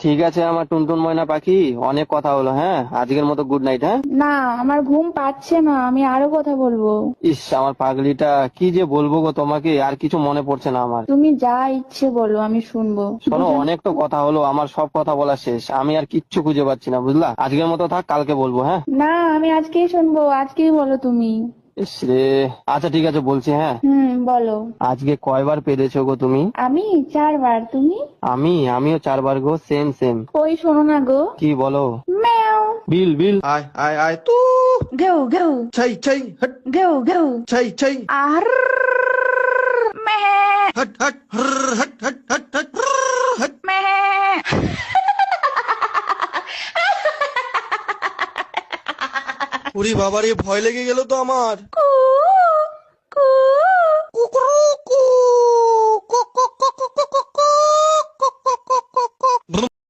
ঠিক আছে আমার টুনটুন ময়না পাখি, অনেক কথা হলো, হ্যাঁ আজকের মতো গুড নাইট। হ্যাঁ, না, আমার ঘুম পাচ্ছে না, আমি আরো কথা বলবো। ইস আমার পাগলিটা, কি যে বলবো গো তোমাকে, আর কিছু মনে পড়ছে না আমার। তুমি যা ইচ্ছে বলো, আমি শুনবো। শোনো, অনেক তো কথা হলো, আমার সব কথা বলা শেষ, আমি আর কিচ্ছু খুঁজে পাচ্ছি না, বুঝলা? আজকের মতো থাক, কালকে বলবো। হ্যাঁ, না, আমি আজকেই শুনবো, আজকেই বলো তুমি। ইস রে। আচ্ছা ঠিক আছে বলছি, হ্যাঁ। বলো। আজকে কয়বার পেরেছো গো তুমি? আমি 4 বার, তুমি? আমিও 4 বার গো, সেম সেম। কই শোনো না গো। কি বলো? ম্যাও। বিল বিল। आय आय आय तू ঘেউ ঘেউ छै छै हट ঘেউ ঘেউ। छै छै আর মে हट हट हट हट हट हट हट हट মে। ওরে বাবা রে, ভয় লেগে গেল তো আমার।